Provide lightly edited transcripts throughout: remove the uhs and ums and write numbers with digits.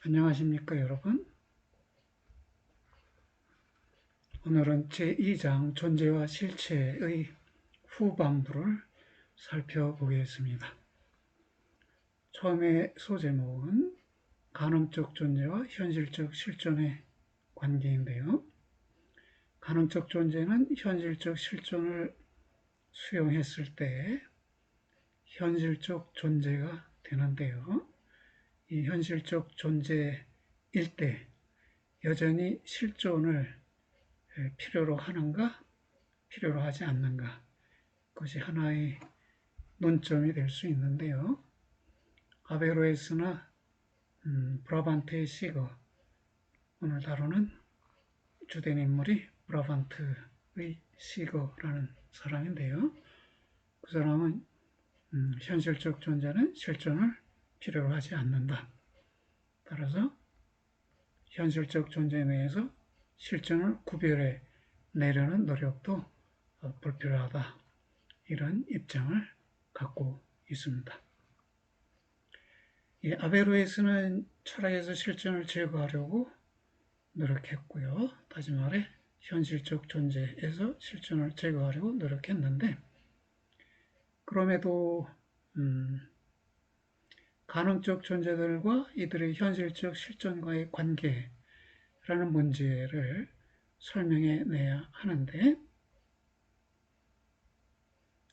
안녕하십니까, 여러분? 오늘은 제2장 존재와 실체의 후반부를 살펴보겠습니다. 처음에 소제목은 가능적 존재와 현실적 실존의 관계인데요. 가능적 존재는 현실적 실존을 수용했을 때 현실적 존재가 되는데요. 이 현실적 존재일 때 여전히 실존을 필요로 하는가, 필요로 하지 않는가, 그것이 하나의 논점이 될 수 있는데요. 아베로에스나 브라반트의 시거, 오늘 다루는 주된 인물이 브라반트의 시거라는 사람인데요. 그 사람은 현실적 존재는 실존을 필요로 하지 않는다. 따라서 현실적 존재 내에서 실존을 구별해 내려는 노력도 불필요하다. 이런 입장을 갖고 있습니다. 이 아베로에스는 철학에서 실존을 제거하려고 노력했고요. 다시 말해 현실적 존재에서 실존을 제거하려고 노력했는데 그럼에도 가능적 존재들과 이들의 현실적 실존과의 관계라는 문제를 설명해 내야 하는데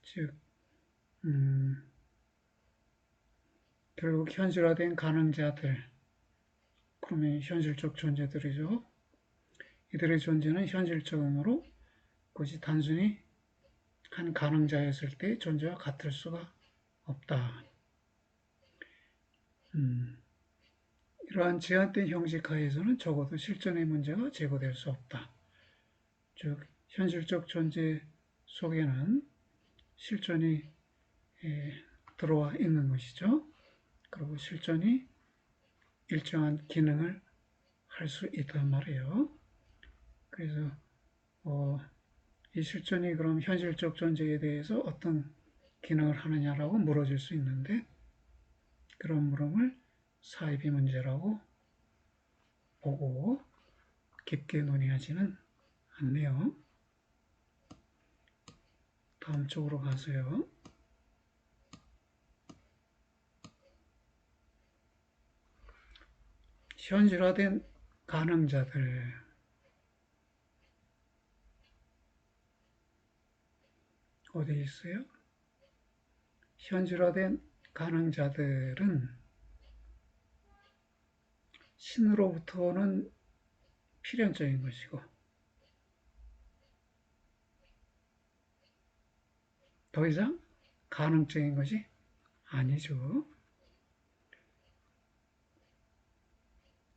즉 결국 현실화된 가능자들, 그러면 현실적 존재들이죠. 이들의 존재는 현실적으로 그것이 단순히 한 가능자였을 때 존재와 같을 수가 없다. 이러한 제한된 형식 하에서는 적어도 실존의 문제가 제거될 수 없다. 즉 현실적 존재 속에는 실존이 들어와 있는 것이죠. 그리고 실존이 일정한 기능을 할 수 있단 말이에요. 그래서 이 실존이 그럼 현실적 존재에 대해서 어떤 기능을 하느냐라고 물어질 수 있는데 그런 물음을 사이비 문제라고 보고 깊게 논의하지는 않네요. 다음 쪽으로 가세요. 현실화된 가능자들, 어디 있어요? 현실화된 가능자들은 신으로부터는 필연적인 것이고 더 이상 가능적인 것이 아니죠.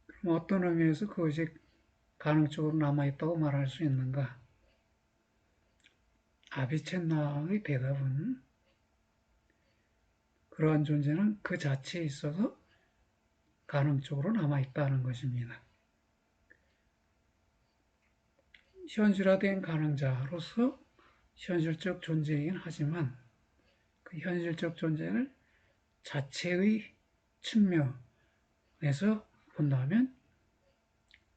그럼 어떤 의미에서 그것이 가능적으로 남아있다고 말할 수 있는가? 아비첸나의 대답은 그러한 존재는 그 자체에 있어서 가능적으로 남아있다는 것입니다. 현실화된 가능자로서 현실적 존재이긴 하지만 그 현실적 존재를 자체의 측면에서 본다면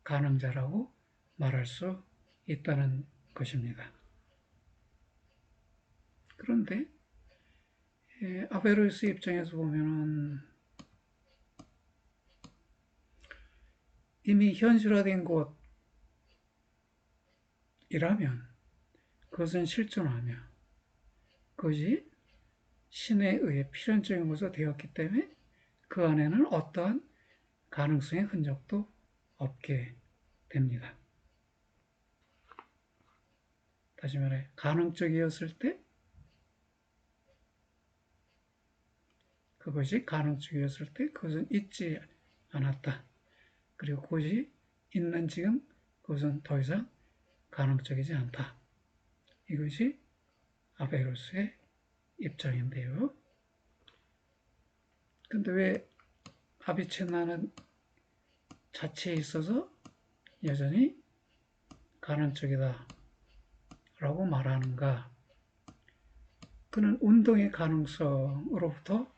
가능자라고 말할 수 있다는 것입니다. 그런데 아베로스 입장에서 보면은 이미 현실화된 것이라면 그것은 실존하며 그것이 신에 의해 필연적인 것으로 되었기 때문에 그 안에는 어떠한 가능성의 흔적도 없게 됩니다. 다시 말해 가능적이었을 때 그것이 가능적이었을 때 그것은 있지 않았다. 그리고 그것이 있는 지금 그것은 더 이상 가능적이지 않다. 이것이 아베로스의 입장인데요. 근데 왜 아비체나는 자체에 있어서 여전히 가능적이다 라고 말하는가? 그는 운동의 가능성으로부터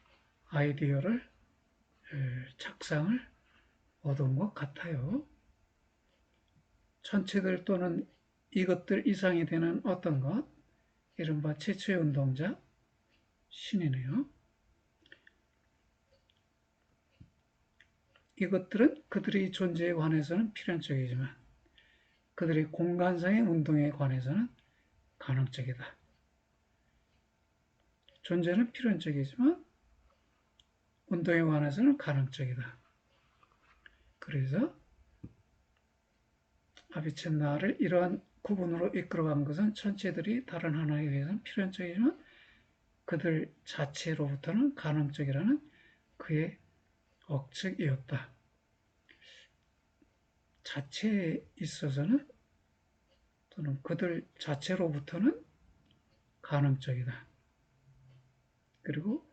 아이디어를 착상을 얻은 것 같아요. 천체들 또는 이것들 이상이 되는 어떤 것, 이른바 최초의 운동자, 신이네요. 이것들은 그들의 존재에 관해서는 필연적이지만 그들의 공간상의 운동에 관해서는 가능적이다. 존재는 필연적이지만 운동에 관해서는 가능적이다. 그래서 아비첸나를 이러한 구분으로 이끌어간 것은 천체들이 다른 하나에 대해서는 필연적이지만 그들 자체로부터는 가능적이라는 그의 억측이었다. 자체에 있어서는 또는 그들 자체로부터는 가능적이다. 그리고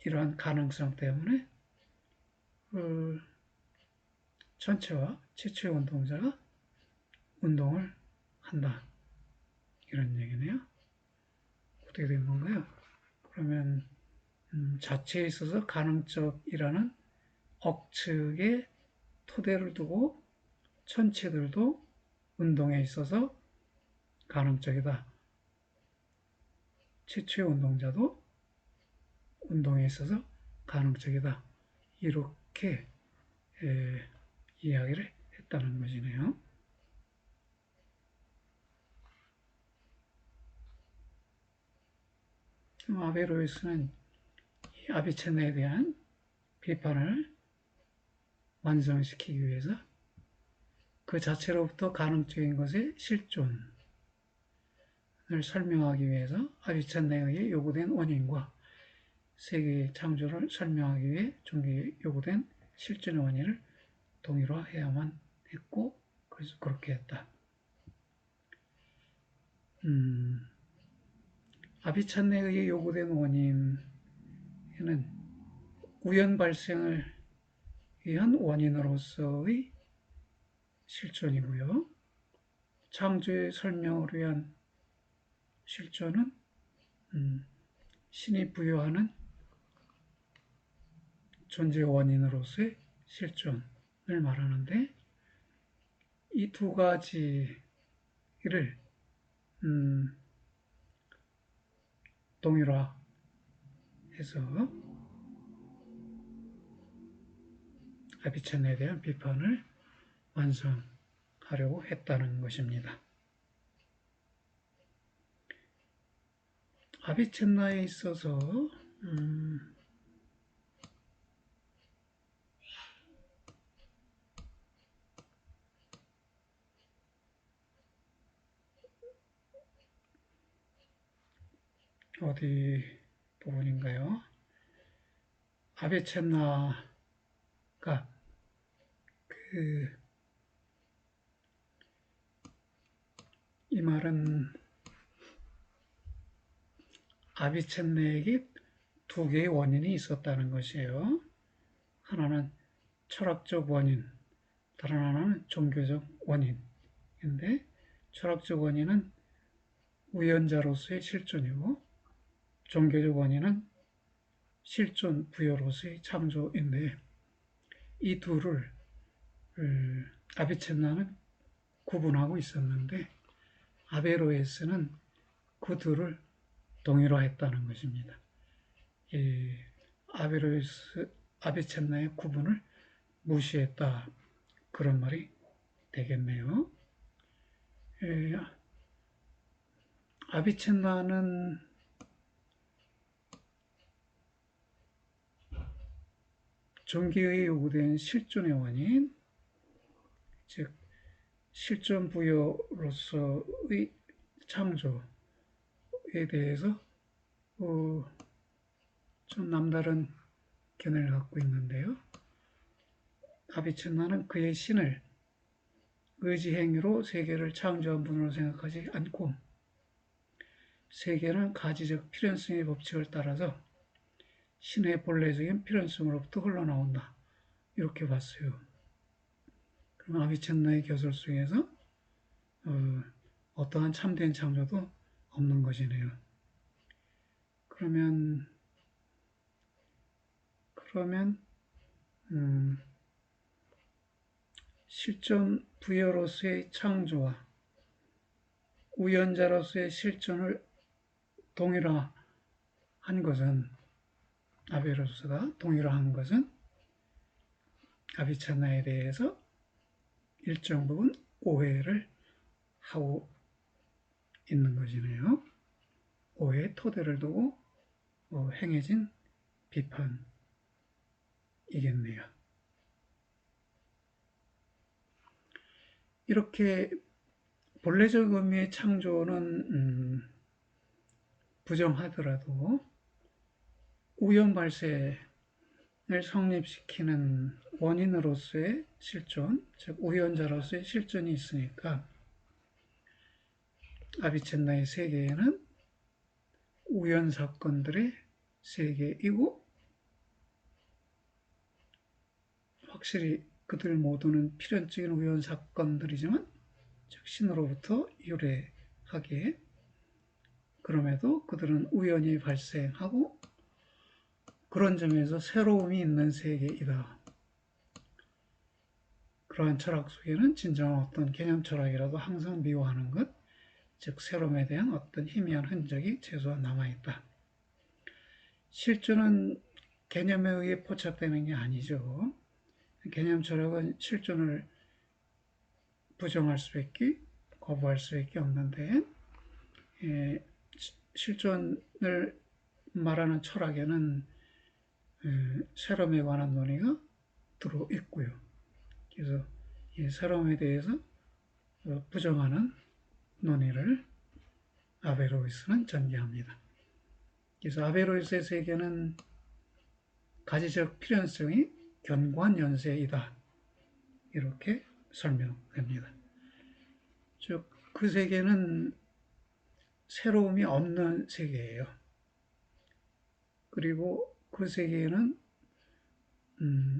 이러한 가능성 때문에 전체와 최초의 운동자가 운동을 한다. 이런 얘기네요. 어떻게 된 건가요? 그러면 자체에 있어서 가능적이라는 억측의 토대를 두고 천체들도 운동에 있어서 가능적이다. 최초의 운동자도 운동에 있어서 가능적이다. 이렇게 이야기를 했다는 것이네요. 아베로이스는 아비첸나에 대한 비판을 완성시키기 위해서 그 자체로부터 가능적인 것의 실존을 설명하기 위해서 아비첸나에 요구된 원인과 세계의 창조를 설명하기 위해 종교에 요구된 실존의 원인을 동일화해야만 했고, 그래서 그렇게 했다. 아비찬네에 의해 요구된 원인에는 우연 발생을 위한 원인으로서의 실존이고요. 창조의 설명을 위한 실존은 신이 부여하는 존재 원인으로서의 실존을 말하는데 이 두 가지를 동일화해서 아비첸에 대한 비판을 완성하려고 했다는 것입니다. 아비첸나에 있어서 어디 부분인가요? 아비첸나가 이 말은 아비첸나에게 두 개의 원인이 있었다는 것이에요. 하나는 철학적 원인, 다른 하나는 종교적 원인인데 철학적 원인은 우연자로서의 실존이고 종교적 원인은 실존 부여로서의 창조인데 이 둘을 아비첸나는 구분하고 있었는데 아베로에스는 그 둘을 동일화했다는 것입니다. 이 아베로에스 아비첸나의 구분을 무시했다 그런 말이 되겠네요. 아비첸나는 종교에 요구된 실존의 원인, 즉 실존 부여로서의 창조에 대해서 좀 남다른 견해를 갖고 있는데요. 아비첸나는 그의 신을 의지행위로 세계를 창조한 분으로 생각하지 않고 세계는 가지적 필연성의 법칙을 따라서 신의 본래적인 필연성으로부터 흘러나온다. 이렇게 봤어요. 그럼 아비첸나의 교설 속에서 어떠한 참된 창조도 없는 것이네요. 그러면 실존 부여로서의 창조와 우연자로서의 실존을 동일화한 것은 아베로스가 동일화한 것은 아비찬나에 대해서 일정 부분 오해를 하고 있는 것이네요. 오해의 토대를 두고 행해진 비판이겠네요. 이렇게 본래적 의미의 창조는 부정하더라도 우연 발생을 성립시키는 원인으로서의 실존, 즉 우연자로서의 실존이 있으니까 아비첸나의 세계에는 우연 사건들의 세계이고 확실히 그들 모두는 필연적인 우연 사건들이지만 즉 신으로부터 유래하기에 그럼에도 그들은 우연히 발생하고 그런 점에서 새로움이 있는 세계이다. 그러한 철학 속에는 진정한 어떤 개념 철학이라도 항상 미워하는 것, 즉 새로움에 대한 어떤 희미한 흔적이 최소한 남아있다. 실존은 개념에 의해 포착되는 게 아니죠. 개념 철학은 실존을 부정할 수밖에 거부할 수밖에 없는데 실존을 말하는 철학에는 새로움에 관한 논의가 들어있고요. 그래서 이 새로움에 대해서 부정하는 논의를 아베로이스는 전개합니다. 그래서 아베로이스의 세계는 가지적 필연성이 견고한 연세이다. 이렇게 설명됩니다. 즉, 그 세계는 새로움이 없는 세계예요. 그리고 그 세계에는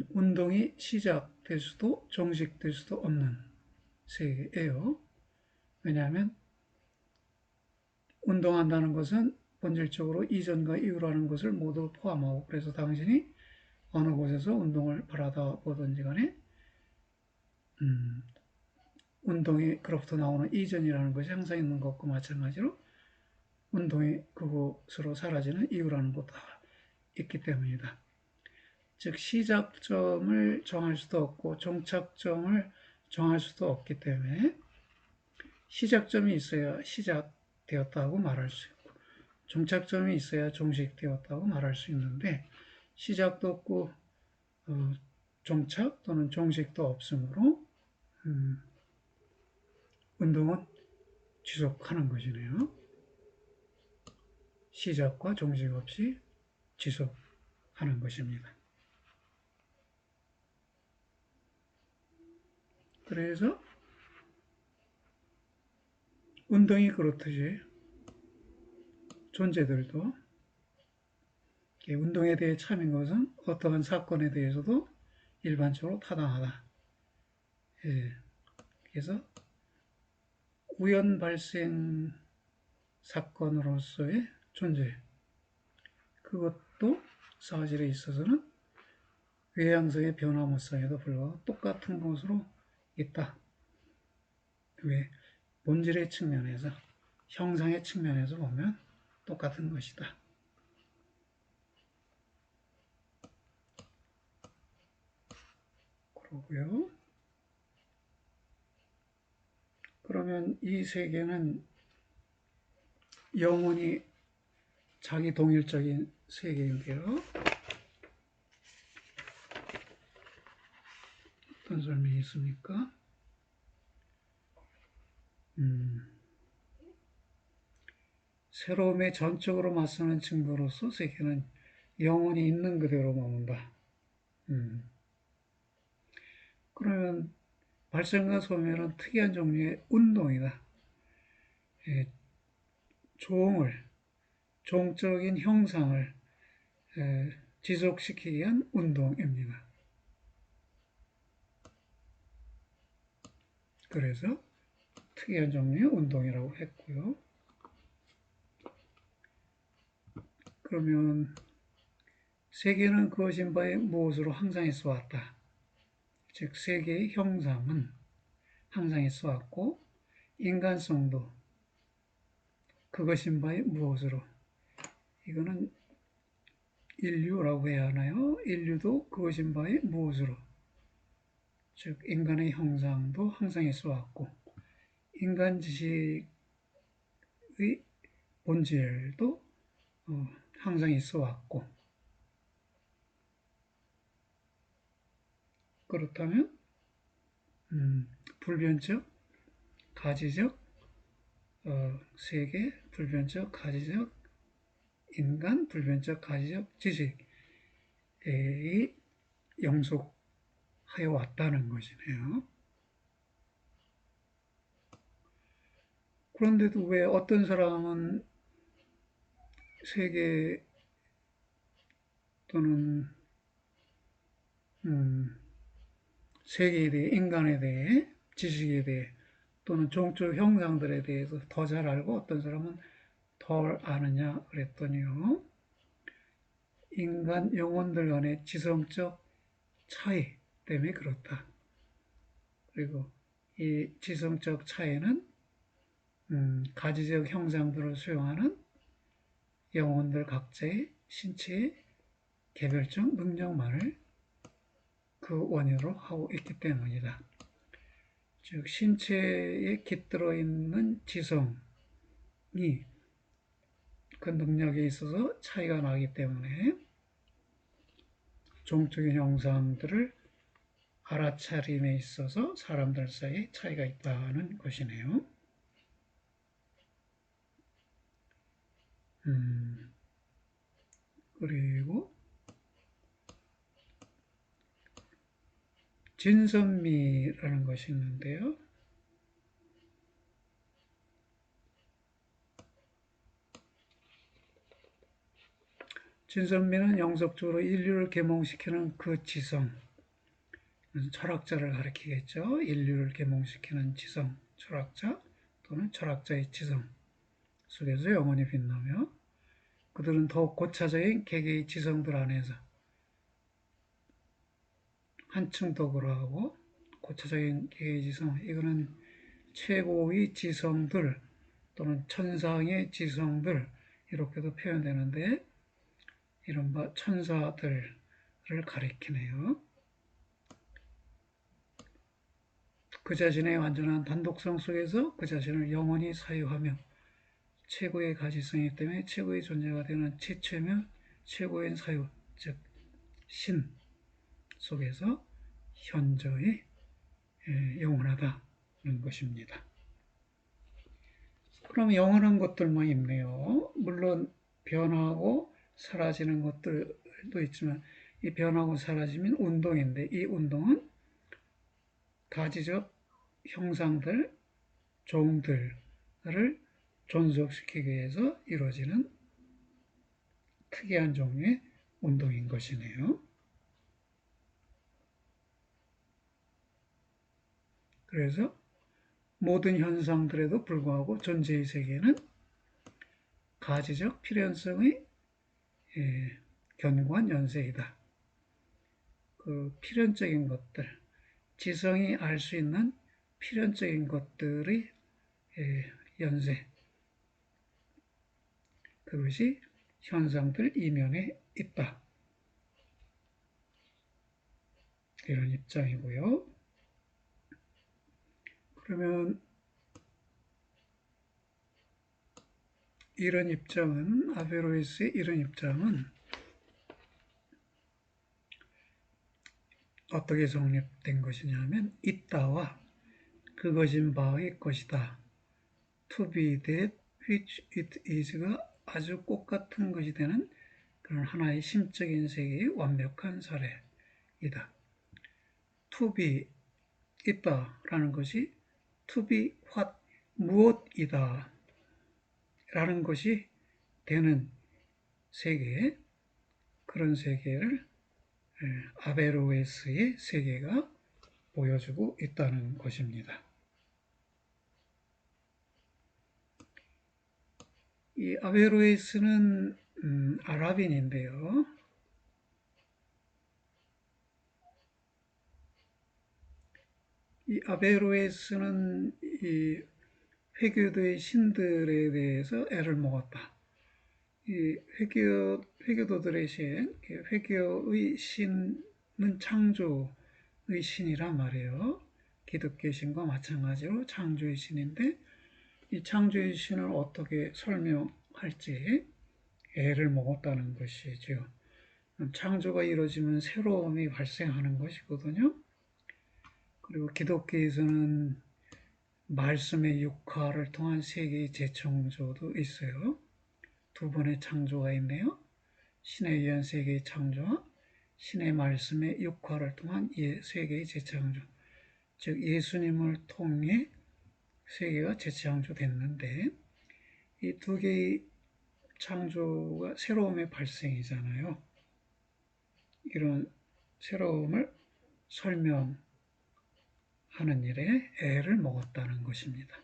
운동이 시작될 수도 종식될 수도 없는 세계예요. 왜냐하면 운동한다는 것은 본질적으로 이전과 이후라는 것을 모두 포함하고 그래서 당신이 어느 곳에서 운동을 바라다 보든지 간에 운동이 그로부터 나오는 이전이라는 것이 항상 있는 것과 마찬가지로 운동이 그곳으로 사라지는 이유라는 것도 다 있기 때문이다. 즉 시작점을 정할 수도 없고 종착점을 정할 수도 없기 때문에 시작점이 있어야 시작되었다고 말할 수 있고 종착점이 있어야 종식되었다고 말할 수 있는데 시작도 없고 종착 또는 종식도 없으므로 운동은 지속하는 것이네요. 시작과 종식 없이 지속하는 것입니다. 그래서 운동이 그렇듯이 존재들도 운동에 대해 참인 것은 어떠한 사건에 대해서도 일반적으로 타당하다. 그래서 우연 발생 사건으로서의 존재, 그것도 사실에 있어서는 외향성의 변화무성에도 불구하고 똑같은 것으로 있다. 왜? 본질의 측면에서, 형상의 측면에서 보면 똑같은 것이다. 그러고요. 그러면 이 세계는 영원히 자기 동일적인 세계인데요. 어떤 설명이 있습니까? 새로움에 전적으로 맞서는 증거로서 세계는 영원히 있는 그대로 머문다. 그러면 발생과 소멸은 특이한 종류의 운동이다. 종적인 형상을 지속시키기 위한 운동입니다. 그래서 특이한 종류의 운동이라고 했고요. 그러면 세계는 그것인 바에 무엇으로 항상 있어 왔다. 즉 세계의 형상은 항상 있어 왔고 인간성도 그것인 바에 무엇으로 이거는 인류라고 해야 하나요? 인류도 그것인 바에 무엇으로 즉 인간의 형상도 항상 있어 왔고 인간 지식의 본질도 항상 있어 왔고 그렇다면 불변적, 가지적, 세계, 불변적, 가지적, 인간, 불변적, 가지적 지식이 영속하여 왔다는 것이네요. 그런데도 왜 어떤 사람은 세계 또는 세계에 대해, 인간에 대해, 지식에 대해 또는 종적 형상들에 대해서 더 잘 알고 어떤 사람은 덜 아느냐 그랬더니요. 인간 영혼들 간의 지성적 차이 때문에 그렇다. 그리고 이 지성적 차이는 가지적 형상들을 수용하는 영혼들 각자의 신체의 개별적 능력만을 그 원인으로 하고 있기 때문이다. 즉 신체에 깃들어 있는 지성이 그 능력에 있어서 차이가 나기 때문에 종적인 형상들을 알아차림에 있어서 사람들 사이에 차이가 있다는 것이네요. 그리고 진선미라는 것이 있는데요. 진선미는 영속적으로 인류를 계몽시키는 그 지성, 철학자를 가리키겠죠. 인류를 계몽시키는 지성, 철학자 또는 철학자의 지성 속에서 영원히 빛나며 그들은 더욱 고차적인 개개의 지성들 안에서 한층 더 그러하고 고차적인 개개의 지성, 이거는 최고의 지성들 또는 천상의 지성들 이렇게도 표현되는데 이른바 천사들을 가리키네요. 그 자신의 완전한 단독성 속에서 그 자신을 영원히 사유하며 최고의 가시성이기 때문에 최고의 존재가 되는 최초이며 최고의 사유, 즉 신 속에서 현저히 영원하다는 것입니다. 그럼 영원한 것들만 있네요. 물론 변하고 사라지는 것들도 있지만 이 변하고 사라짐은 운동인데 이 운동은 가지적 형상들, 종들을 존속시키기 위해서 이루어지는 특이한 종류의 운동인 것이네요. 그래서 모든 현상들에도 불구하고 존재의 세계는 가지적 필연성의 견고한 연쇄이다. 그 필연적인 것들, 지성이 알 수 있는 필연적인 것들의 연쇄, 그것이 현상들 이면에 있다. 이런 입장이고요. 그러면 이런 입장은 아베로이스의 이런 입장은 어떻게 성립된 것이냐면 있다와 그것인 바의 것이다. To be that which it is가 아주 똑같은 것이 되는 그런 하나의 심적인 세계의 완벽한 사례이다. To be 있다라는 것이 to be what 무엇이다 라는 것이 되는 세계, 그런 세계를 아베로에스의 세계가 보여주고 있다는 것입니다. 이 아베로에스는 아랍인인데요. 이 아베로에스는 이 회교도의 신들에 대해서 애를 먹었다. 이 회교도들의 신, 회교의 신은 창조의 신이란 말이에요. 기독교 신과 마찬가지로 창조의 신인데 이 창조의 신을 어떻게 설명할지 애를 먹었다는 것이죠. 창조가 이루어지면 새로움이 발생하는 것이거든요. 그리고 기독교에서는 말씀의 육화를 통한 세계의 재창조도 있어요. 두 번의 창조가 있네요. 신에 의한 세계의 창조와 신의 말씀의 육화를 통한 세계의 재창조. 즉 예수님을 통해 세계가 재창조됐는데 이 두 개의 창조가 새로움의 발생이잖아요. 이런 새로움을 설명하는 일에 애를 먹었다는 것입니다.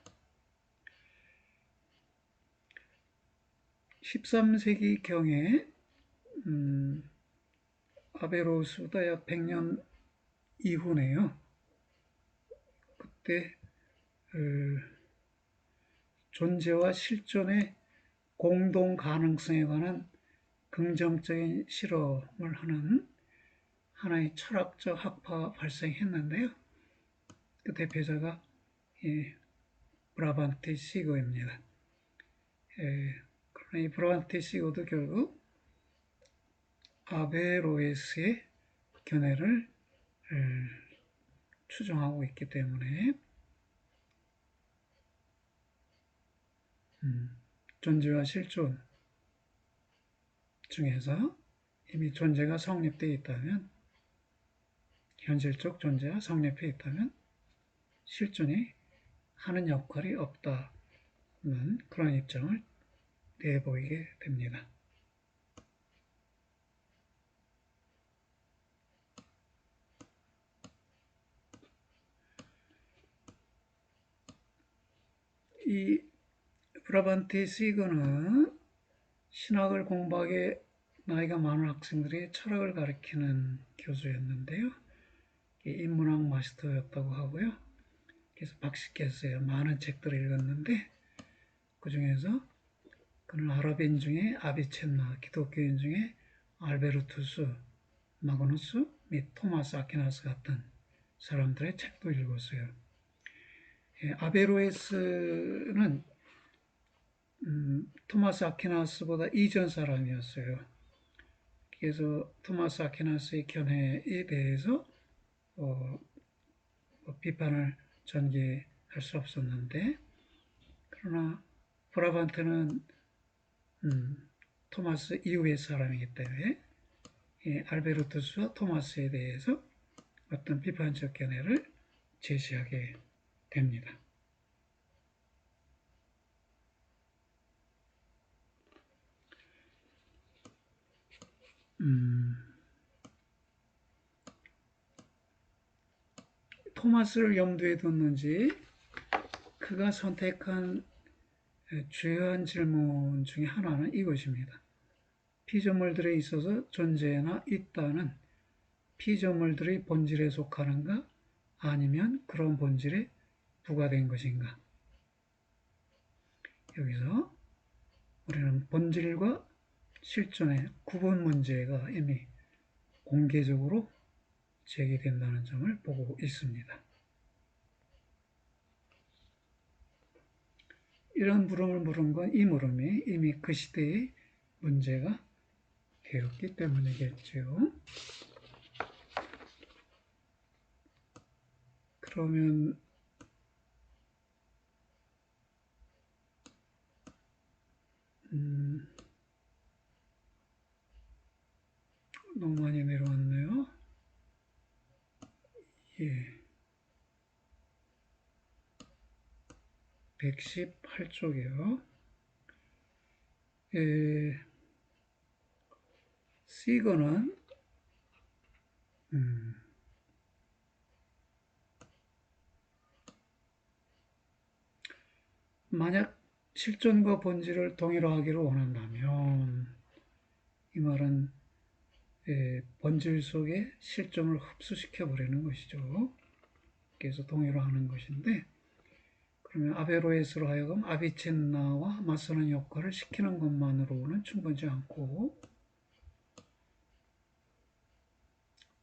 13세기경에 아베로스보다 약 100년 이후네요. 그때 존재와 실존의 공동 가능성에 관한 긍정적인 실험을 하는 하나의 철학적 학파가 발생했는데요. 그 대표자가 브라반테 시거입니다. 그러나 이 브라반테 시거도 결국 아베로에스의 견해를 추종하고 있기 때문에 존재와 실존 중에서 이미 존재가 성립되어 있다면, 현실적 존재가 성립해 있다면 실존이 하는 역할이 없다는 그런 입장을 내보이게 됩니다. 이 브라반테 시거는 신학을 공부하게 나이가 많은 학생들이 철학을 가르치는 교수였는데요. 인문학 마스터였다고 하고요. 그래서 박식했어요. 많은 책들을 읽었는데 그 중에서 그는 아랍인 중에 아비첸나, 기독교인 중에 알베르투스, 마그누스 및 토마스 아퀴나스 같은 사람들의 책도 읽었어요. 아베로에스는 토마스 아퀴나스보다 이전 사람이었어요. 그래서 토마스 아퀴나스의 견해에 대해서 비판을 전개할 수 없었는데, 그러나 브라반트는 토마스 이후의 사람이기 때문에 알베르투스와 토마스에 대해서 어떤 비판적 견해를 제시하게 됩니다. 토마스를 염두에 뒀는지 그가 선택한 주요한 질문 중에 하나는 이것입니다. 피조물들에 있어서 존재나 있다는 피조물들의 본질에 속하는가 아니면 그런 본질에 부과된 것인가. 여기서 우리는 본질과 실존의 구분 문제가 이미 공개적으로 제기된다는 점을 보고 있습니다. 이런 물음을 물은 건 이 물음이 이미 그 시대의 문제가 되었기 때문이겠죠. 그러면 너무 많이 내려왔네요. 예. 118쪽이요. 시거는 만약 실존과 본질을 동일화하기를 원한다면 이 말은 본질 속에 실존을 흡수시켜 버리는 것이죠. 해서 동의로 하는 것인데, 그러면 아베로에스로 하여금 아비첸나와 맞서는 역할을 시키는 것만으로는 충분치 않고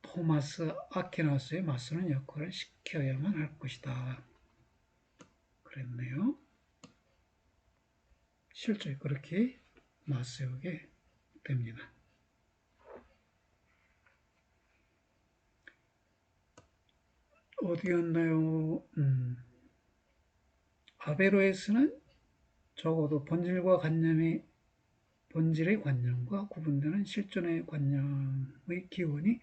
토마스 아퀴나스의 맞서는 역할을 시켜야만 할 것이다. 그랬네요. 실제 그렇게 맞세우게 됩니다. 어디였나요? 아베로에스는 적어도 본질의 관념과 구분되는 실존의 관념의 기원이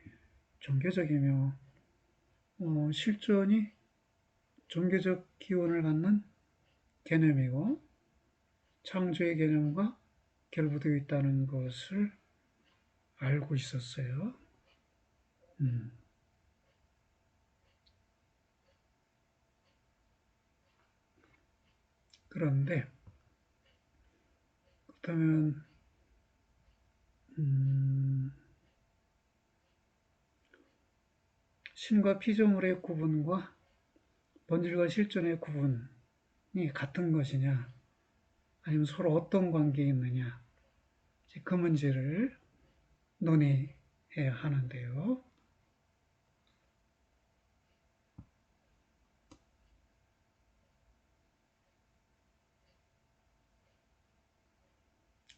종교적이며 실존이 종교적 기원을 갖는 개념이고 창조의 개념과 결부되어 있다는 것을 알고 있었어요. 그런데 그렇다면 신과 피조물의 구분과 본질과 실존의 구분이 같은 것이냐, 아니면 서로 어떤 관계에 있느냐, 그 문제를 논의해야 하는데요.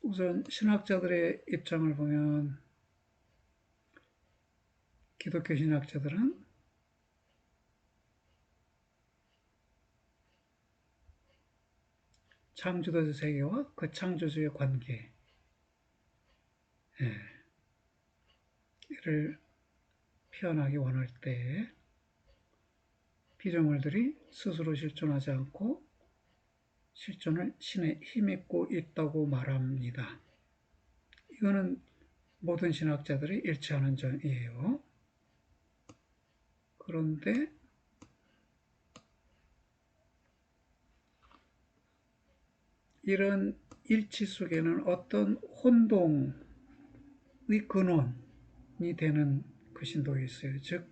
우선 신학자들의 입장을 보면 기독교 신학자들은 창조된 세계와 그 창조주의 관계를 표현하기 원할 때 피조물들이 스스로 실존하지 않고 실존을 신에 힘입고 있다고 말합니다. 이거는 모든 신학자들이 일치하는 점이에요. 그런데 이런 일치 속에는 어떤 혼동의 근원이 되는 그 신도가 있어요. 즉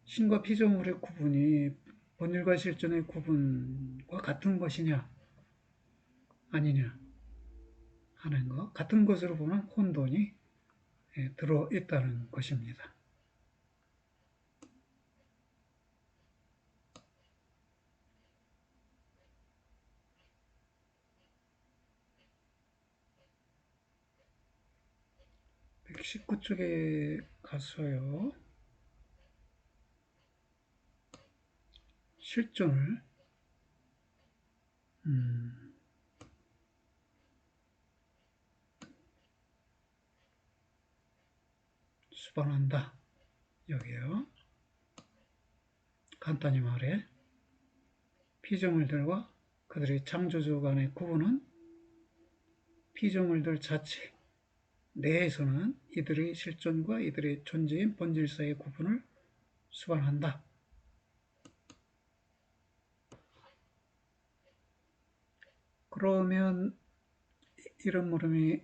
신과 피조물의 구분이 본질과 실존의 구분과 같은 것이냐 아니냐 하는 것, 같은 것으로 보면 혼돈이 들어있다는 것입니다. (119) 쪽에 가서요. 실존을 수반한다. 여기요. 간단히 말해 피조물들과 그들의 창조주 간의 구분은 피조물들 자체 내에서는 이들의 실존과 이들의 존재인 본질 사이의 구분을 수반한다. 그러면 이런 물음이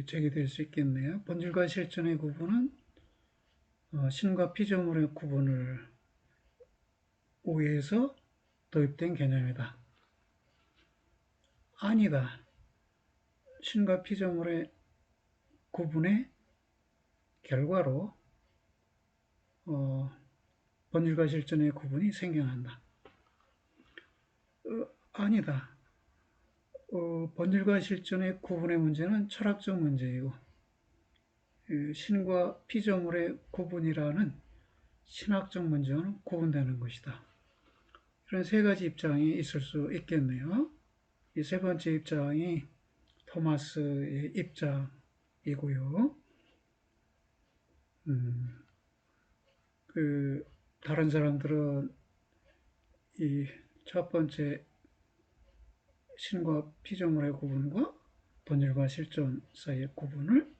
제기될 수 있겠네요. 본질과 실존의 구분은 신과 피조물의 구분을 위해서 도입된 개념이다. 아니다. 신과 피조물의 구분의 결과로 본질과 실존의 구분이 생겨난다. 아니다. 본질과 실존의 구분의 문제는 철학적 문제이고 신과 피조물의 구분이라는 신학적 문제와는 구분되는 것이다. 이런 세 가지 입장이 있을 수 있겠네요. 이 세 번째 입장이 토마스의 입장이고요. 다른 사람들은 이 첫 번째 신과 피조물의 구분과 본질과 실존 사이의 구분을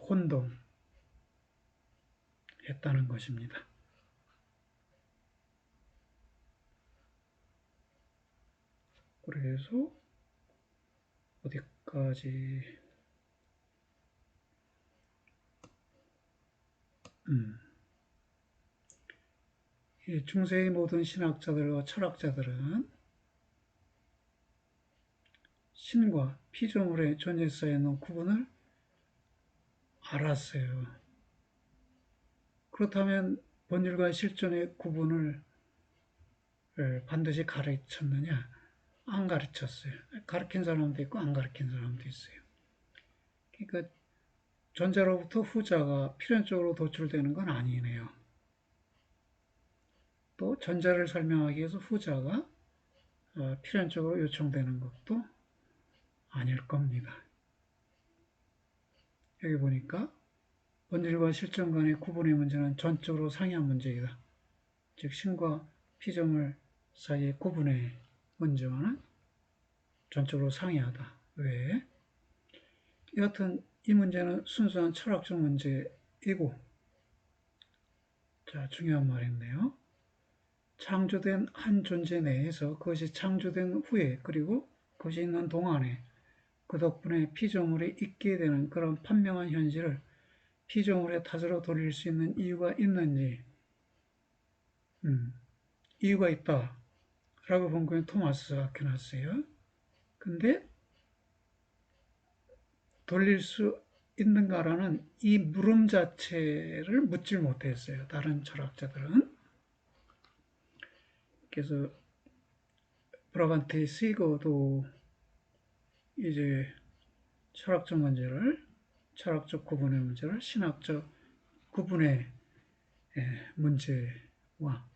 혼동했다는 것입니다. 그래서 어디까지 이 중세의 모든 신학자들과 철학자들은 신과 피조물의 존재 사이에 있는 구분을 알았어요. 그렇다면 본질과 실존의 구분을 반드시 가르쳤느냐? 안 가르쳤어요. 가르친 사람도 있고 안 가르친 사람도 있어요. 그러니까 전자로부터 후자가 필연적으로 도출되는 건 아니네요. 또 전자를 설명하기 위해서 후자가 필연적으로 요청되는 것도 아닐 겁니다. 여기 보니까 본질과 실존 간의 구분의 문제는 전적으로 상이한 문제이다. 즉 신과 피조물 사이의 구분의 문제와는 전적으로 상이하다. 왜? 여하튼 이 문제는 순수한 철학적 문제이고, 자, 중요한 말인데요. 창조된 한 존재 내에서 그것이 창조된 후에 그리고 그것이 있는 동안에 그 덕분에 피조물이 있게 되는 그런 판명한 현실을 피조물의 탓으로 돌릴 수 있는 이유가 있는지, 이유가 있다 라고 본거에 토마스가 아퀴나스예요. 근데 돌릴 수 있는가라는 이 물음 자체를 묻질 못했어요. 다른 철학자들은. 그래서 브라반테 시거도 이제 철학적 문제를, 철학적 구분의 문제를 신학적 구분의 문제와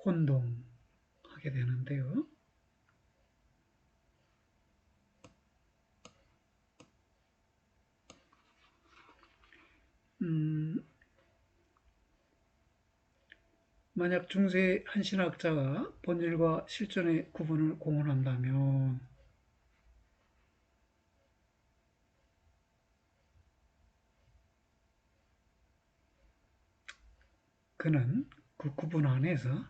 혼동하게 되는데요. 만약 중세 한 신학자가 본질과 실존의 구분을 공언한다면 그는 그 구분 안에서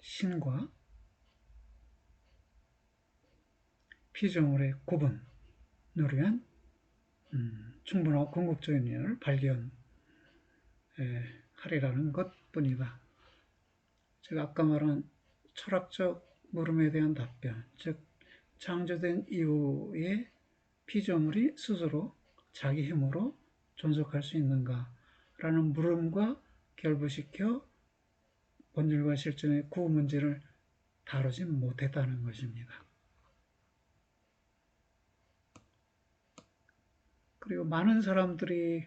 신과 피조물의 구분을 위한 충분하고 궁극적인 인연을 발견하리라는 것뿐이다. 제가 아까 말한 철학적 물음에 대한 답변, 즉 창조된 이후에 피조물이 스스로 자기 힘으로 존속할 수 있는가라는 물음과 결부시켜 본질과 실존의 구 문제를 다루지 못했다는 것입니다. 그리고 많은 사람들이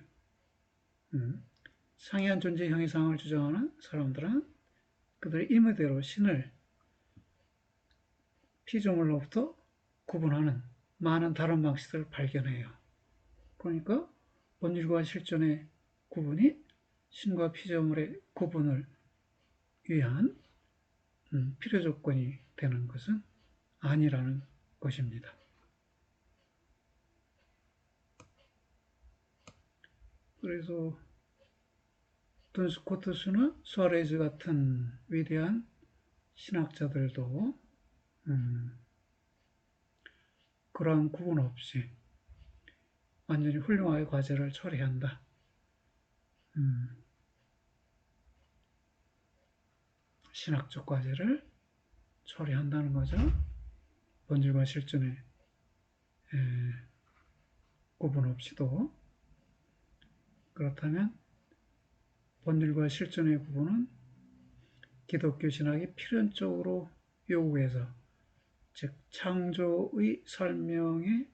상이한 존재 형이상을 주장하는 사람들은 그들의 임의대로 신을 피조물로부터 구분하는 많은 다른 방식들을 발견해요. 그러니까 본질과 실존의 구분이 신과 피조물의 구분을 위한 필요 조건이 되는 것은 아니라는 것입니다. 그래서 돈 스코트스나 수아레즈 같은 위대한 신학자들도 그러한 구분 없이 완전히 훌륭하게 과제를 처리한다. 신학적 과제를 처리한다는 거죠. 본질과 실존의 구분 없이도. 그렇다면 본질과 실존의 구분은 기독교 신학이 필연적으로 요구해서, 즉 창조의 설명에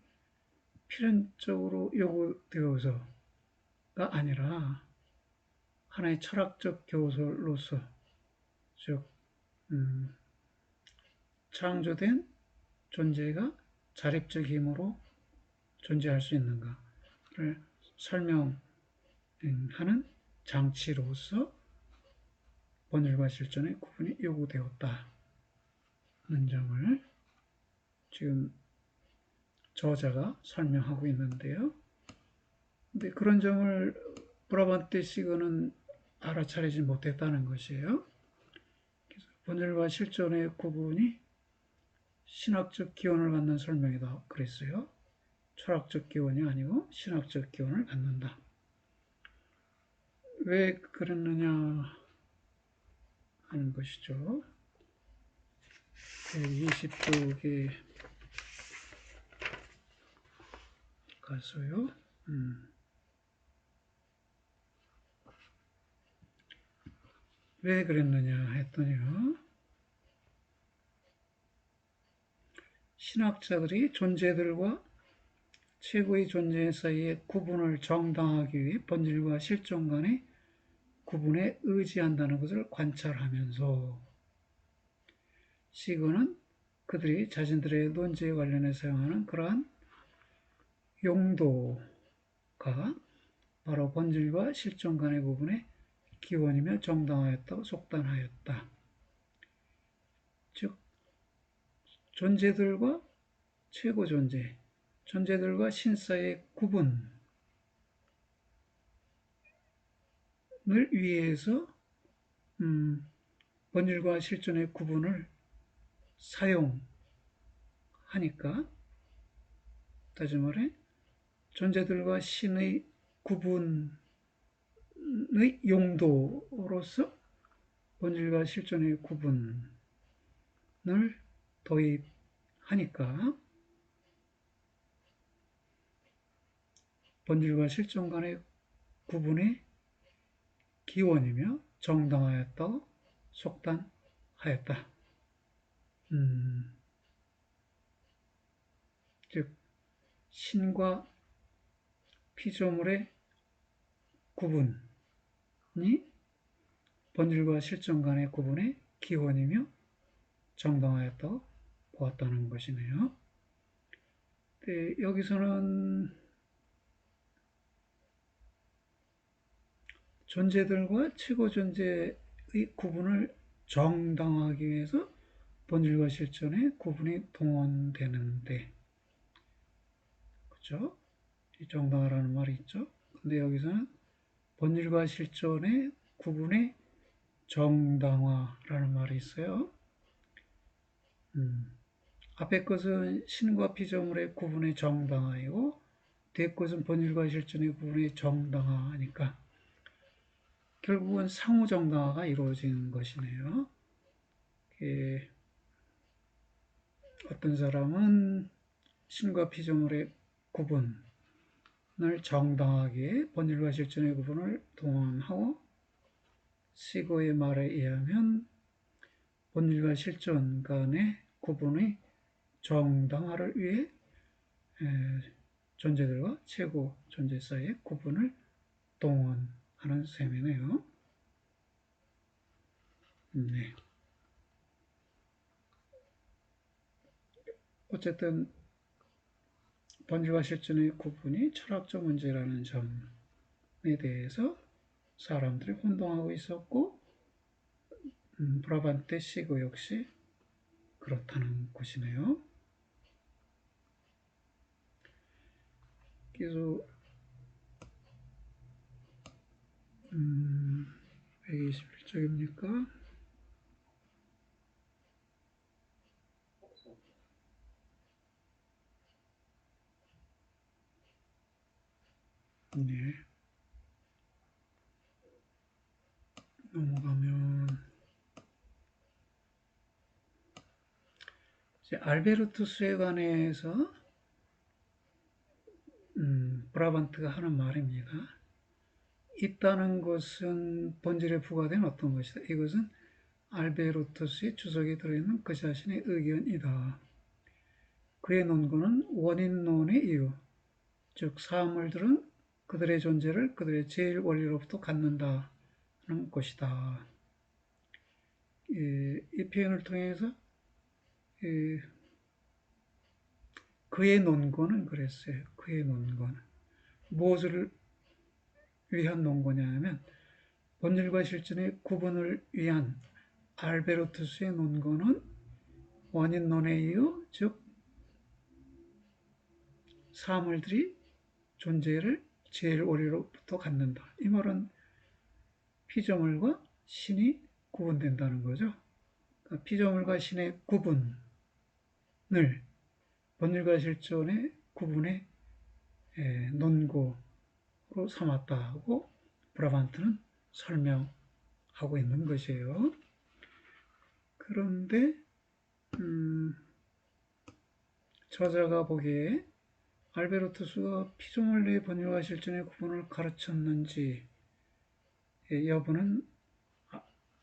필연적으로 요구되어서가 아니라 하나의 철학적 교설로서, 즉 창조된 존재가 자립적 힘으로 존재할 수 있는가를 설명하는 장치로서 본질과 실존의 구분이 요구되었다는 점을 지금 저자가 설명하고 있는데요. 근데 그런 점을 브라반테 시거는 알아차리지 못했다는 것이에요. 그래서 본질과 실존의 구분이 신학적 기원을 갖는 설명이다 그랬어요. 철학적 기원이 아니고 신학적 기원을 갖는다. 왜 그랬느냐 하는 것이죠. 120쪽에 가서요. 왜 그랬느냐 했더니요. 신학자들이 존재들과 최고의 존재 사이의 구분을 정당하기 위해 본질과 실존 간의 구분에 의지한다는 것을 관찰하면서 시그는 그들이 자신들의 논지에 관련해 사용하는 그러한 용도가 바로 본질과 실존 간의 구분의 기원이며 정당하였다고 속단하였다. 즉 존재들과 최고 존재, 존재들과 신 사이의 구분을 위해서 본질과 실존의 구분을 사용하니까, 다시 말해 존재들과 신의 구분의 용도로서 본질과 실존의 구분을 도입하니까 본질과 실존 간의 구분의 기원이며 정당하였다고 속단하였다. 즉 신과 피조물의 구분이 본질과 실존 간의 구분의 기원이며 정당하였다고 보았다는 것이네요. 네, 여기서는 존재들과 최고 존재의 구분을 정당화하기 위해서 본질과 실존의 구분이 동원되는데, 그렇죠? 정당화라는 말이 있죠. 근데 여기서는 본질과 실존의 구분의 정당화라는 말이 있어요. 앞에 것은 신과 피조물의 구분의 정당화이고 뒤에 것은 본질과 실존의 구분의 정당화니까 결국은 상호 정당화가 이루어지는 것이네요. 어떤 사람은 신과 피조물의 구분을 정당하게 본질과 실존의 구분을 동원하고, 시고의 말에 의하면 본질과 실존 간의 구분의 정당화를 위해 존재들과 최고 존재 사이의 구분을 동원하는 셈이네요. 네. 어쨌든 본질과 실존의 구분이 철학적 문제라는 점에 대해서 사람들이 혼동하고 있었고, 브라반테 시그 역시 그렇다는 것이네요. 그래서 121쪽입니까? 네. 넘어가면 이제 알베르투스에 관해서 브라반트가 하는 말입니다. 있다는 것은 본질에 부과된 어떤 것이다. 이것은 알베르투스의 주석에 들어있는 그 자신의 의견이다. 그의 논거는 원인론의 이유, 즉 사물들은 그들의 존재를 그들의 제일 원리로부터 갖는다는 것이다. 이 표현을 통해서 그의 논거는 그랬어요. 그의 논거는 무엇을 위한 논거냐 하면 본질과 실존의 구분을 위한 알베르투스의 논거는 원인론의 이유, 즉 사물들이 존재를 제일 원리로부터 갖는다. 이 말은 피조물과 신이 구분된다는 거죠. 그러니까 피조물과 신의 구분을 본질과 실존의 구분의 논거로 삼았다고 브라반트는 설명하고 있는 것이에요. 그런데 저자가 보기에 알베르투스가 피조물의 번역과 실존의 구분을 가르쳤는지 여부는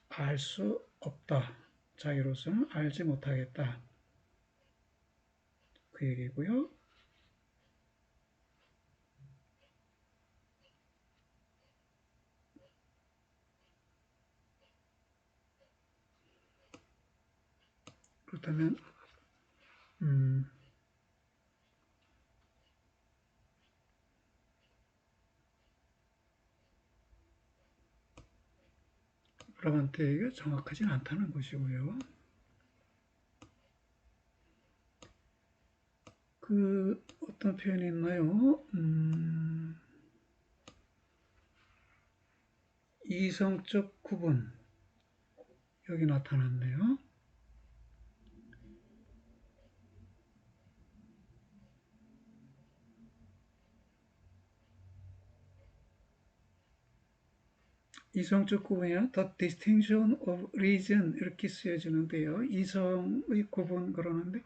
알 수 없다. 자기로서는 알지 못하겠다. 그 얘기고요. 그렇다면 브라반테가 정확하진 않다는 것이고요. 그 어떤 표현이 있나요? 이성적 구분 여기 나타났네요. 이성적 구분이나 the distinction of reason 이렇게 쓰여지는데요. 이성의 구분 그러는데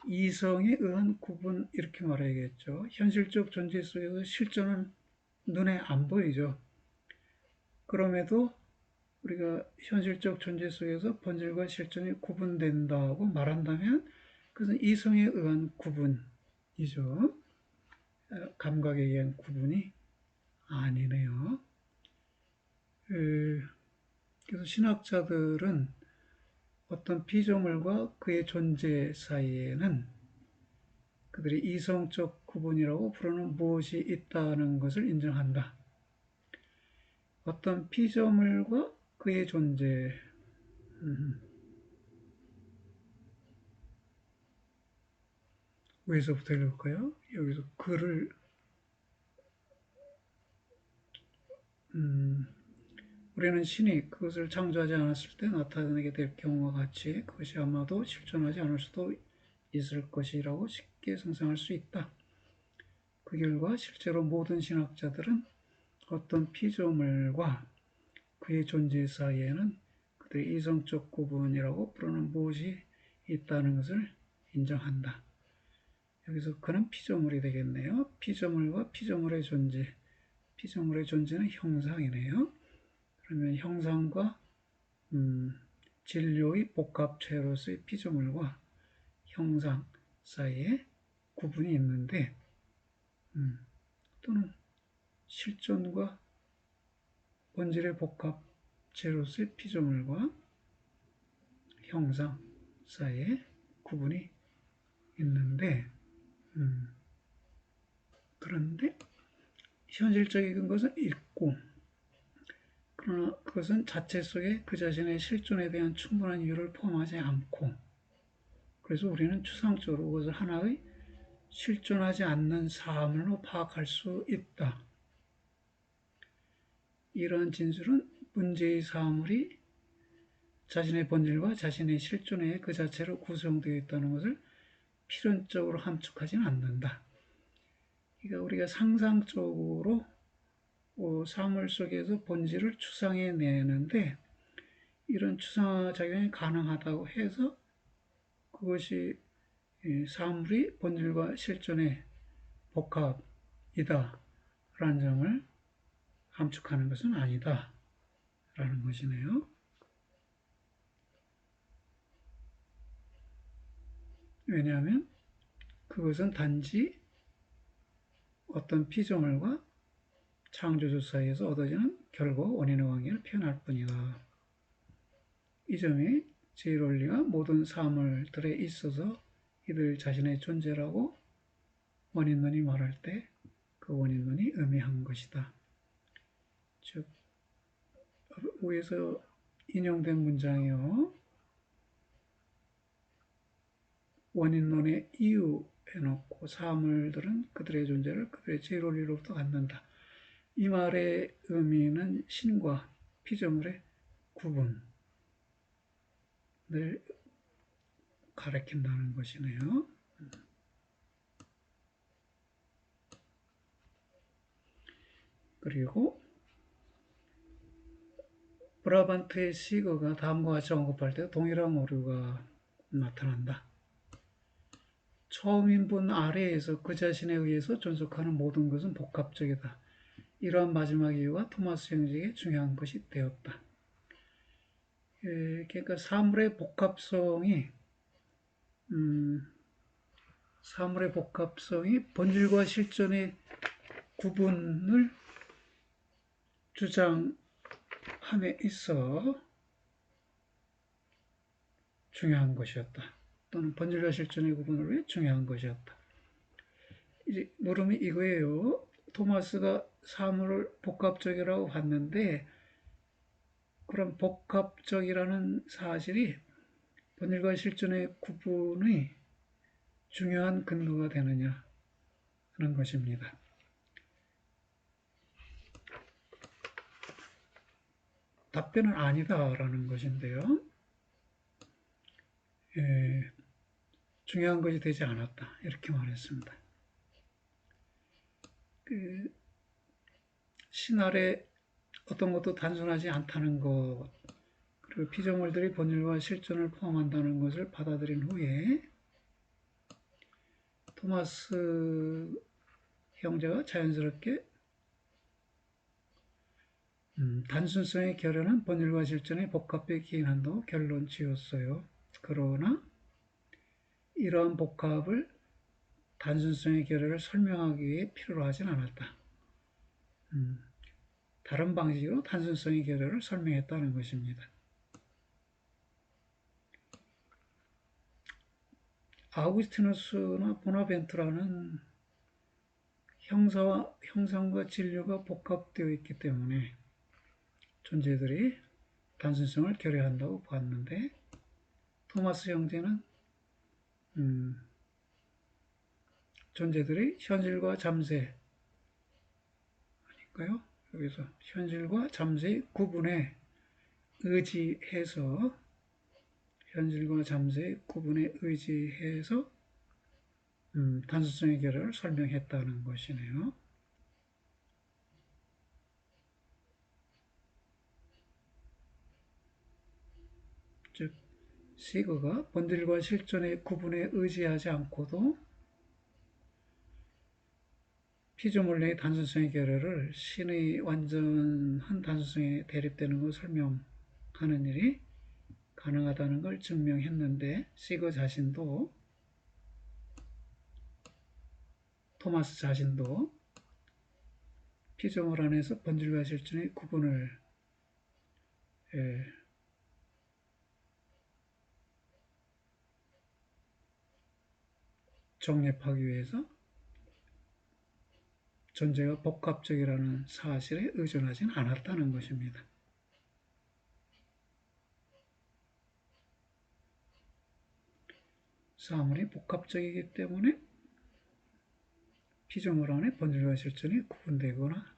이성에 의한 구분 이렇게 말해야겠죠. 현실적 존재 속에서 실존은 눈에 안 보이죠. 그럼에도 우리가 현실적 존재 속에서 본질과 실존이 구분된다고 말한다면 그것은 이성에 의한 구분이죠. 감각에 의한 구분이 아니네요. 그래서 신학자들은 어떤 피조물과 그의 존재 사이에는 그들이 이성적 구분이라고 부르는 무엇이 있다는 것을 인정한다. 어떤 피조물과 그의 존재, 위에서부터 읽을까요? 여기서 그를 우리는 신이 그것을 창조하지 않았을 때 나타나게 될 경우와 같이 그것이 아마도 실존하지 않을 수도 있을 것이라고 쉽게 상상할 수 있다. 그 결과 실제로 모든 신학자들은 어떤 피조물과 그의 존재 사이에는 그들의 이성적 구분이라고 부르는 무엇이 있다는 것을 인정한다. 여기서 그는 피조물이 되겠네요. 피조물과 피조물의 존재. 피조물의 존재는 형상이네요. 그러면 형상과 진료의 복합체로서의 피조물과 형상 사이에 구분이 있는데 또는 실존과 본질의 복합체로서의 피조물과 형상 사이에 구분이 있는데 그런데 현실적인 것은 있고 그러나 그것은 자체 속에 그 자신의 실존에 대한 충분한 이유를 포함하지 않고 그래서 우리는 추상적으로 그것을 하나의 실존하지 않는 사물로 파악할 수 있다. 이러한 진술은 문제의 사물이 자신의 본질과 자신의 실존에 그 자체로 구성되어 있다는 것을 필연적으로 함축하지는 않는다. 그러니까 우리가 상상적으로 사물 속에서 본질을 추상해내는데 이런 추상작용이 가능하다고 해서 그것이 사물이 본질과 실존의 복합이다 라는 점을 함축하는 것은 아니다 라는 것이네요. 왜냐하면 그것은 단지 어떤 피조물과 창조주 사이에서 얻어지는 결과 원인의 관계를 표현할 뿐이다. 이 점이 제1원리가 모든 사물들에 있어서 이들 자신의 존재라고 원인론이 말할 때 그 원인론이 의미한 것이다. 즉 위에서 인용된 문장이요. 원인론의 이유 해놓고 사물들은 그들의 존재를 그들의 제1원리로부터 갖는다. 이 말의 의미는 신과 피조물의 구분을 가리킨다는 것이네요. 그리고 브라반트의 시거가 다음과 같이 언급할 때 동일한 오류가 나타난다. 처음인분 아래에서 그 자신에 의해서 존속하는 모든 것은 복합적이다. 이러한 마지막 이유가 토마스 형제에게 중요한 것이 되었다. 그러니까 사물의 복합성이 본질과 실존의 구분을 주장함에 있어 중요한 것이었다. 또는 본질과 실존의 구분을 위해 중요한 것이었다. 이제 물음이 이거예요. 토마스가 사물을 복합적이라고 봤는데 그런 복합적이라는 사실이 본질과 실존의 구분의 중요한 근거가 되느냐 하는 것입니다. 답변은 아니다라는 것인데요. 중요한 것이 되지 않았다. 이렇게 말했습니다. 신 아래 어떤 것도 단순하지 않다는 것, 그리고 피조물들이 본질과 실존을 포함한다는 것을 받아들인 후에 토마스 형제가 자연스럽게 단순성의 결연은 본질과 실존의 복합에 기인한다고 결론 지었어요. 그러나 이러한 복합을 단순성의 결연을 설명하기 위해 필요로 하진 않았다. 다른 방식으로 단순성의 결연을 설명했다는 것입니다. 아우구스티누스나 보나벤투라는 형상과 진료가 복합되어 있기 때문에 존재들이 단순성을 결여한다고 봤는데 토마스 형제는 존재들이 현실과 잠재 아닐까요? 여기서 현실과 잠재의 구분에 의지해서 현실과 잠재의 구분에 의지해서 단순성의 결여를 설명했다는 것이네요. 즉 시거가 본질과 실존의 구분에 의지하지 않고도 피조물 내의 단순성의 결여를 신의 완전한 단순성에 대립되는 것을 설명하는 일이 가능하다는 걸 증명했는데 시거 자신도 토마스 자신도 피조물 안에서 본질과 실존의 구분을 정립하기 위해서 존재가 복합적이라는 사실에 의존하지는 않았다는 것입니다. 사물이 복합적이기 때문에 피조물 안에 본질과 실존이 구분되거나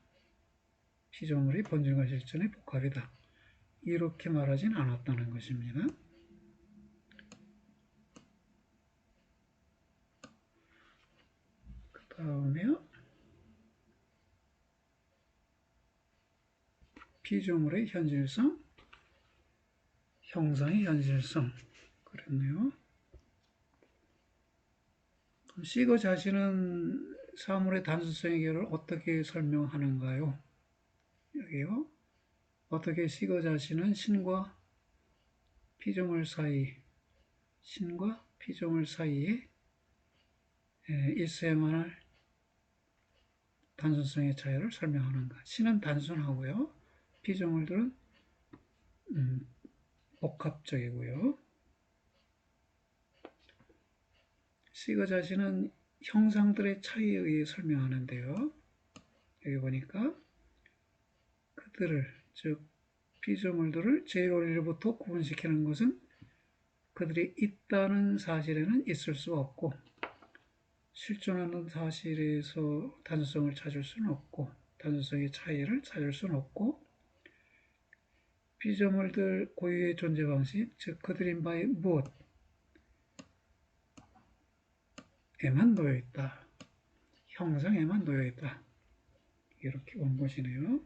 피조물이 본질과 실존의 복합이다. 이렇게 말하진 않았다는 것입니다. 그 다음에요. 피조물의 현실성, 형상의 현실성 그랬네요. 시거 자신은 사물의 단순성의 결을 어떻게 설명하는가요? 여기요. 어떻게 시거 자신은 신과 피조물 사이에 있어야만 할 단순성의 차이를 설명하는가. 신은 단순하고요. 피조물들은 복합적이고요. 시거 자신은 형상들의 차이에 의해 설명하는데요. 여기 보니까 즉 피조물들을 제1원리로부터 구분시키는 것은 그들이 있다는 사실에는 있을 수 없고 실존하는 사실에서 단순성을 찾을 수는 없고 단순성의 차이를 찾을 수는 없고 피조물들 고유의 존재 방식, 즉 그들인 바의 무엇에만 놓여있다. 형상에만 놓여있다. 이렇게 온 것이네요.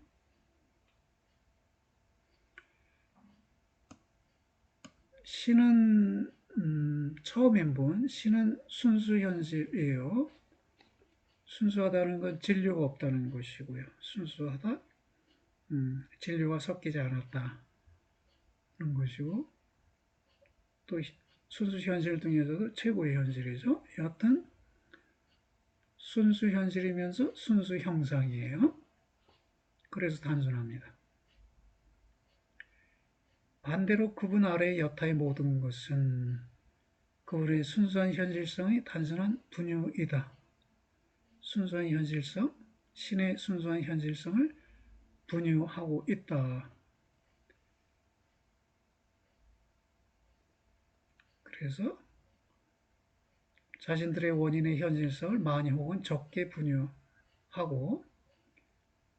신은 처음 인분, 신은 순수 현실이에요. 순수하다는 건 진료가 없다는 것이고요. 순수하다, 진료가 섞이지 않았다는 것이고, 또 순수 현실 중에서도 최고의 현실이죠. 여하튼 순수 현실이면서 순수 형상이에요. 그래서 단순합니다. 반대로 그분 아래의 여타의 모든 것은 그분의 순수한 현실성이 단순한 분유이다. 순수한 현실성, 신의 순수한 현실성을 분유하고 있다. 그래서 자신들의 원인의 현실성을 많이 혹은 적게 분유하고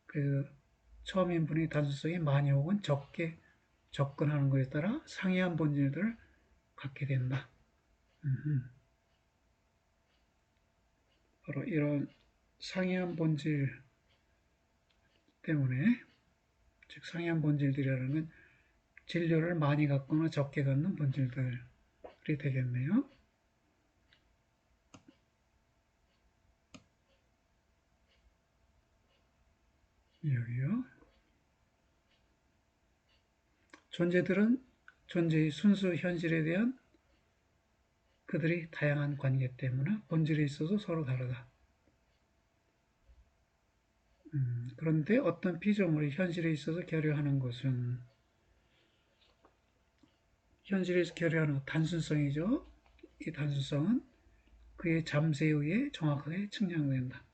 그 처음인분의 단순성이 많이 혹은 적게 접근하는 것에 따라 상이한 본질들을 갖게 된다. 바로 이런 상이한 본질 때문에, 즉 상이한 본질들이라는 건 진료를 많이 갖거나 적게 갖는 본질들이 되겠네요. 여기요. 존재들은 존재의 순수 현실에 대한 그들이 다양한 관계 때문에 본질에 있어서 서로 다르다. 그런데 어떤 피조물이 현실에 있어서 결여하는 것은 현실에서 결여하는 단순성이죠. 이 단순성은 그의 잠재에 의해 정확하게 측량된다.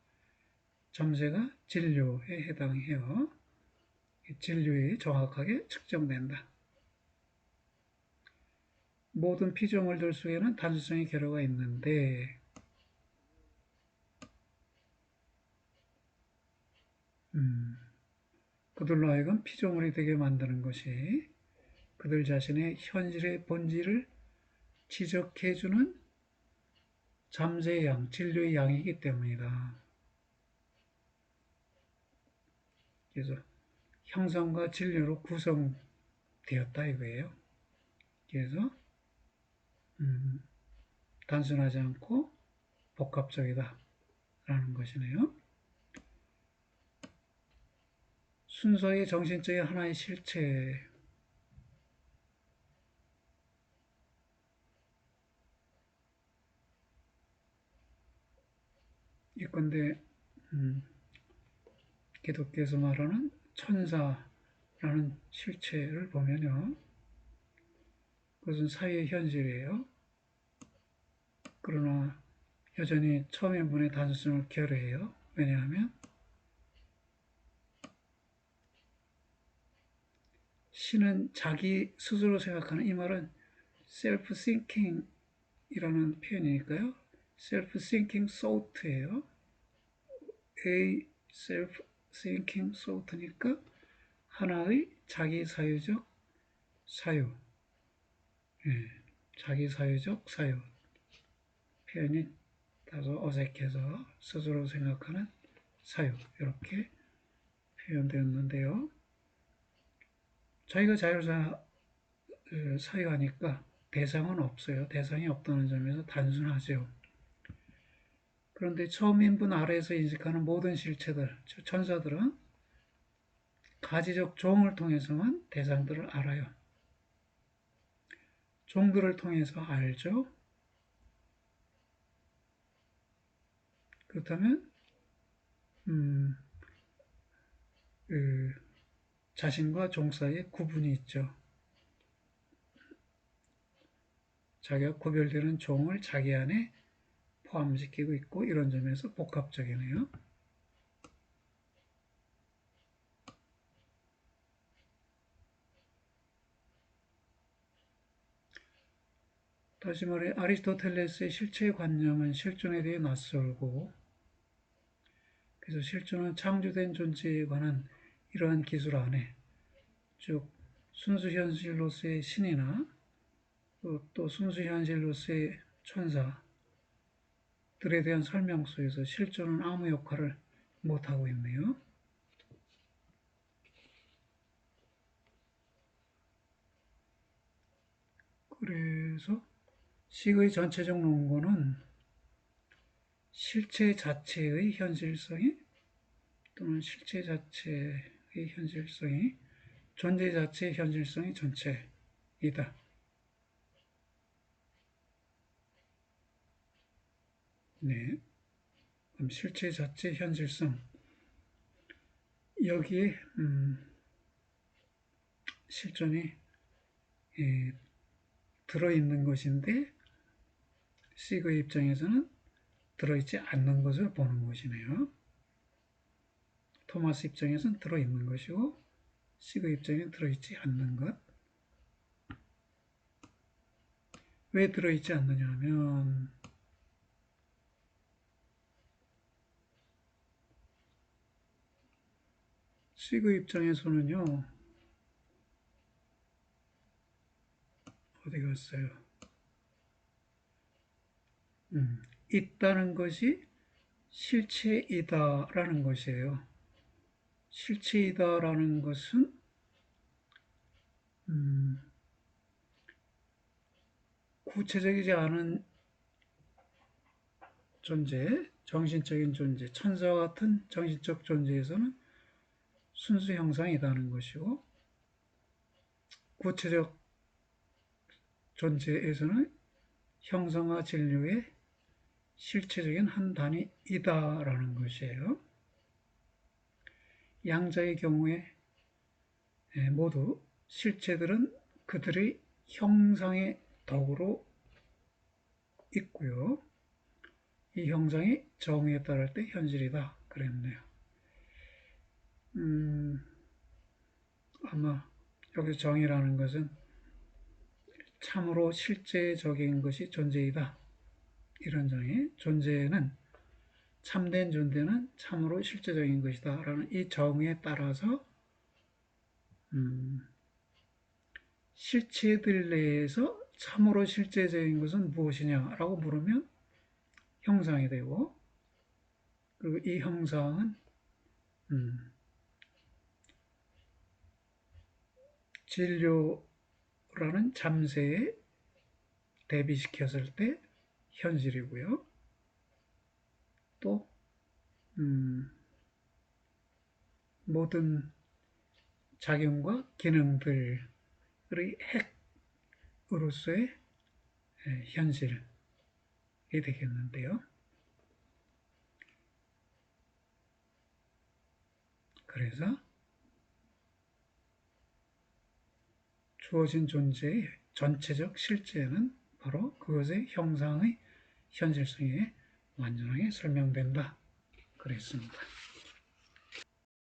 잠재가 진료에 해당해요. 진료에 정확하게 측정된다. 모든 피조물들 속에는 단순성의 결여가 있는데 그들로 하여금 피조물이 되게 만드는 것이 그들 자신의 현실의 본질을 지적해주는 잠재의 양, 진료의 양이기 때문이다. 그래서 형상과 진료로 구성되었다 이거예요. 그래서 단순하지 않고 복합적이다 라는 것이네요. 순서의 정신적인 하나의 실체, 이건데 기독교에서 말하는 천사라는 실체를 보면요. 그것은 사회의 현실이에요. 그러나 여전히 처음인분의 단순성을 결여해요. 왜냐하면 신은 자기 스스로 생각하는, 이 말은 self-thinking이라는 표현이니까요. self-thinking thought예요. A self-thinking thought니까 하나의 자기 사유적 사유, 예, 자기 사유적 사유. 표현이 다소 어색해서 스스로 생각하는 사유, 이렇게 표현되었는데요. 자기가 자율사 사유하니까 대상은 없어요. 대상이 없다는 점에서 단순하죠. 그런데 처음인분 아래에서 인식하는 모든 실체들, 천사들은 가지적 종을 통해서만 대상들을 알아요. 종들을 통해서 알죠. 그렇다면 그 자신과 종 사이에 구분이 있죠. 자기가 구별되는 종을 자기 안에 포함시키고 있고, 이런 점에서 복합적이네요. 다시 말해 아리스토텔레스의 실체의 관념은 실존에 대해 낯설고, 그래서 실존은 창조된 존재에 관한 이러한 기술 안에, 즉 순수 현실로서의 신이나 또 순수 현실로서의 천사들에 대한 설명 속에서 실존은 아무 역할을 못하고 있네요. 그래서 식의 전체적 논거는 실체 자체의 현실성이 또는 실체 자체의 현실성이 존재 자체의 현실성이 전체이다. 네. 그럼 실체 자체 현실성 여기에 실존이 들어있는 것인데 C의 입장에서는 들어있지 않는 것을 보는 것이네요. 토마스 입장에서는 들어있는 것이고 C의 입장에는 들어있지 않는 것. 왜 들어있지 않느냐 하면 C의 입장에서는요. 어디 갔어요? 있다는 것이 실체이다라는 것이에요. 실체이다라는 것은 구체적이지 않은 존재, 정신적인 존재, 천사와 같은 정신적 존재에서는 순수 형상이다는 것이고 구체적 존재에서는 형상과 진료의 실체적인 한 단위이다라는 것이에요. 양자의 경우에 모두 실체들은 그들의 형상의 덕으로 있고요. 이 형상이 정의에 따를 때 현실이다 그랬네요. 아마 여기서 정의라는 것은 참으로 실제적인 것이 존재이다. 이런 정의, 존재는 참된 존재는 참으로 실제적인 것이다. 라는 이 정의에 따라서 실체들 내에서 참으로 실제적인 것은 무엇이냐라고 물으면 형상이 되고 그리고 이 형상은 진료라는 잠세에 대비시켰을 때 현실이고요. 또 모든 작용과 기능들의 핵으로서의 현실이 되겠는데요. 그래서 주어진 존재의 전체적 실제는 바로 그것의 형상의 현실성에 완전하게 설명된다. 그랬습니다.